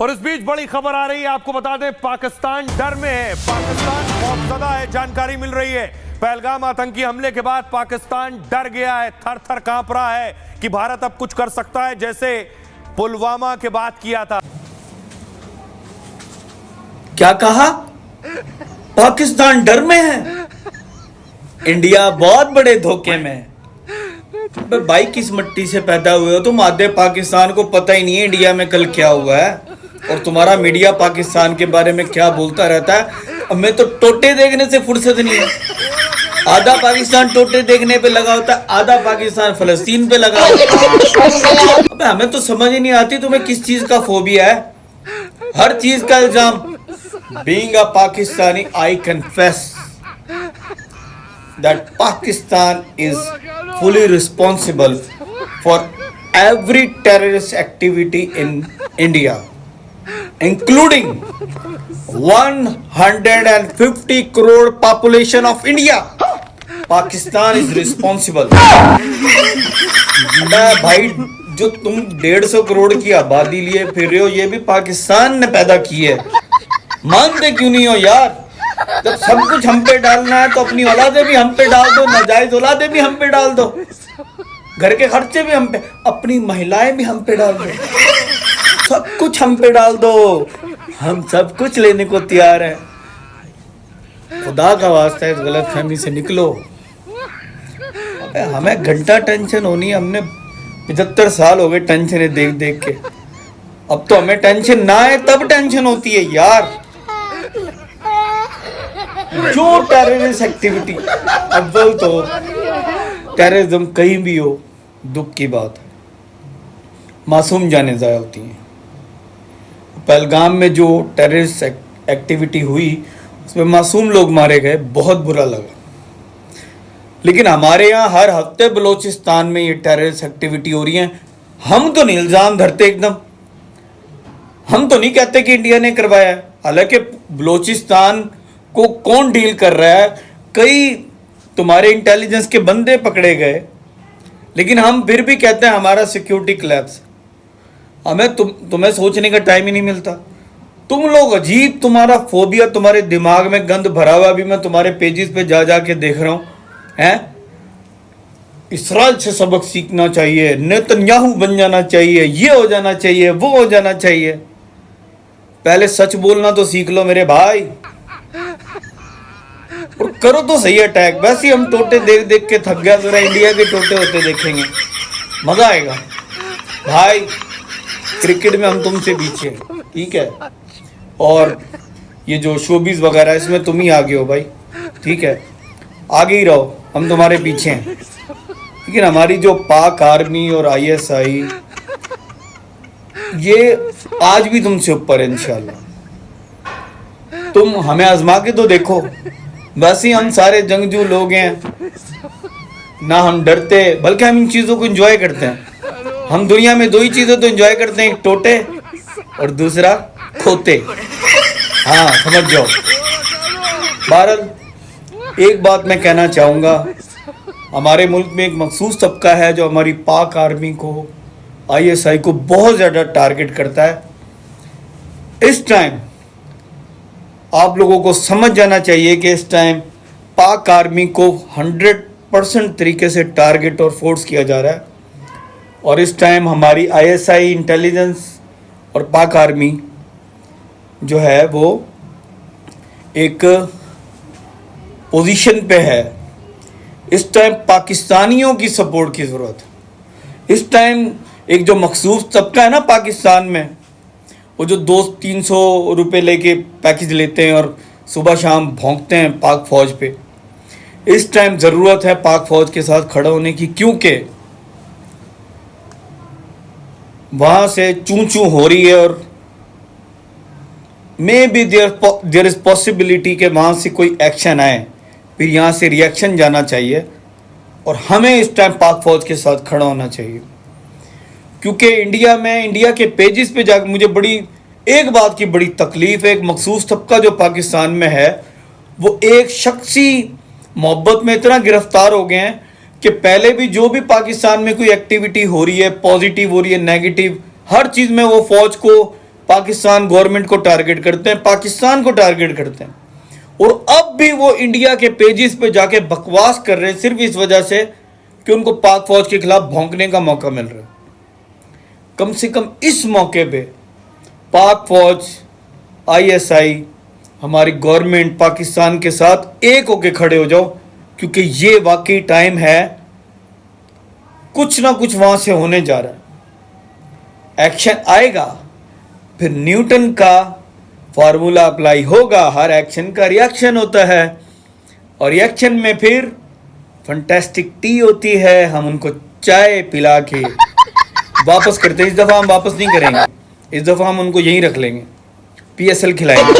और इस बीच बड़ी खबर आ रही है, आपको बता दें पाकिस्तान डर में है, पाकिस्तान खौफजदा है। जानकारी मिल रही है पहलगाम आतंकी हमले के बाद पाकिस्तान डर गया है, थर थर कांप रहा है कि भारत अब कुछ कर सकता है, जैसे पुलवामा के बाद किया था। क्या कहा? पाकिस्तान डर में है, इंडिया बहुत बड़े धोखे में है। भाई किस मिट्टी से पैदा हुए हो तुम? आधे पाकिस्तान को पता ही नहीं है इंडिया में कल क्या हुआ है, और तुम्हारा मीडिया पाकिस्तान के बारे में क्या बोलता रहता है। हमें तो टोटे देखने से फुर्सत नहीं है। आधा पाकिस्तान टोटे देखने पे लगा होता है, आधा पाकिस्तान फलस्तीन पे लगा होता है। अबे हमें तो समझ ही नहीं आती तुम्हें किस चीज का फोबिया है, हर चीज का इल्जाम। Being a Pakistani, I confess that Pakistan is fully responsible for every terrorist activity in India, including 150 crore population of India. Pakistan is responsible. भाई जो तुम 150 करोड़ की आबादी लिए फिर रहे हो, ये भी पाकिस्तान ने पैदा की है। मानते क्यों नहीं हो यार? जब सब कुछ हम पे डालना है तो अपनी औलादे भी हम पे डाल दो, नाजायज औलादे भी हम पे डाल दो, घर के खर्चे भी हम पे, अपनी महिलाएं भी हम पे डाल दो, सब कुछ हम पे डाल दो। हम सब कुछ लेने को तैयार है। खुदा का वास्ता है, इस गलतफहमी से निकलो। अबे हमें घंटा टेंशन होनी है, हमने 75 साल हो गए टेंशन देख देख के। अब तो हमें टेंशन ना है तब टेंशन होती है यार। जो टेररिस्ट एक्टिविटी, अव्वल तो टेररिज्म कहीं भी हो दुख की बात है, मासूम जानें ज़ाया होती हैं। पहलगाम में जो टेररिस्ट एक्टिविटी हुई उसमें मासूम लोग मारे गए, बहुत बुरा लगा। लेकिन हमारे यहाँ हर हफ्ते बलूचिस्तान में ये टेररिस्ट एक्टिविटी हो रही है। हम तो नहीं इल्ज़ाम धरते एकदम, हम तो नहीं कहते कि इंडिया ने करवाया है। हालांकि बलूचिस्तान को कौन डील कर रहा है, कई तुम्हारे इंटेलिजेंस के बंदे पकड़े गए, लेकिन हम फिर भी कहते हैं हमारा सिक्योरिटी कोलैप्स। हमें तुम्हें सोचने का टाइम ही नहीं मिलता। तुम लोग अजीब, तुम्हारा फोबिया, तुम्हारे दिमाग में गंद भरा हुआ। भी मैं तुम्हारे पेजेस पे जा जा के देख रहा हूं, हैं इसराइल से सबक सीखना चाहिए, नेतन्याहू बन जाना चाहिए, ये हो जाना चाहिए, वो हो जाना चाहिए। पहले सच बोलना तो सीख लो मेरे भाई, और करो तो सही अटैक। वैसे हम टोटे देख देख के थक गया, जरा इंडिया के टोटे होते देखेंगे, मजा आएगा भाई। क्रिकेट में हम तुमसे पीछे, ठीक है, और ये जो शोबीज वगैरह इसमें तुम ही आगे हो भाई, ठीक है, आगे ही रहो, हम तुम्हारे पीछे हैं। लेकिन हमारी जो पाक आर्मी और ISI ये आज भी तुमसे ऊपर है इंशाल्लाह। तुम हमें आजमा के तो देखो। वैसे हम सारे जंगजू लोग हैं ना, हम डरते, बल्कि हम इन चीज़ों को एंजॉय करते हैं। हम दुनिया में दो ही चीज़ें तो एंजॉय करते हैं, एक टोटे और दूसरा खोते। हाँ समझ जाओ। बहरहाल एक बात मैं कहना चाहूँगा, हमारे मुल्क में एक मखसूस तबका है जो हमारी पाक आर्मी को, ISI को बहुत ज़्यादा टारगेट करता है। इस टाइम आप लोगों को समझ जाना चाहिए कि इस टाइम पाक आर्मी को 100% तरीके से टारगेट और फोर्स किया जा रहा है। और इस टाइम हमारी ISI इंटेलिजेंस और पाक आर्मी जो है वो एक पोजीशन पे है। इस टाइम पाकिस्तानियों की सपोर्ट की ज़रूरत है। इस टाइम एक जो मखसूस तबका है ना पाकिस्तान में, वो जो 200-300 रुपये लेके पैकेज लेते हैं और सुबह शाम भौंकते हैं पाक फ़ौज पे, इस टाइम ज़रूरत है पाक फ़ौज के साथ खड़ा होने की, क्योंकि वहाँ से चूं चूं हो रही है और maybe there is possibility कि वहाँ से कोई एक्शन आए, फिर यहाँ से रिएक्शन जाना चाहिए और हमें इस टाइम पाक फ़ौज के साथ खड़ा होना चाहिए। क्योंकि इंडिया में, इंडिया के पेजेस पे जाकर मुझे बड़ी एक बात की बड़ी तकलीफ है, एक मखसूस तबका जो पाकिस्तान में है वो एक शख्सी मोहब्बत में इतना गिरफ्तार हो गए हैं कि पहले भी जो भी पाकिस्तान में कोई एक्टिविटी हो रही है, पॉजिटिव हो रही है, नेगेटिव, हर चीज़ में वो फ़ौज को पाकिस्तान गवर्नमेंट को टारगेट करते हैं, पाकिस्तान को टारगेट करते हैं। और अब भी वो इंडिया के पेजेस पे जाके बकवास कर रहे हैं सिर्फ इस वजह से कि उनको पाक फौज के खिलाफ भौंकने का मौका मिल रहा है। कम से कम इस मौके पे पाक फौज, ISI, हमारी गवर्नमेंट पाकिस्तान के साथ एक होके खड़े हो जाओ, क्योंकि ये वाकई टाइम है, कुछ ना कुछ वहां से होने जा रहा है। एक्शन आएगा, फिर न्यूटन का फॉर्मूला अप्लाई होगा, हर एक्शन का रिएक्शन होता है, और रिएक्शन में फिर फंटेस्टिक टी होती है, हम उनको चाय पिला के वापस करते हैं। इस दफ़ा हम वापस नहीं करेंगे, इस दफ़ा हम उनको यहीं रख लेंगे, PSL खिलाएंगे।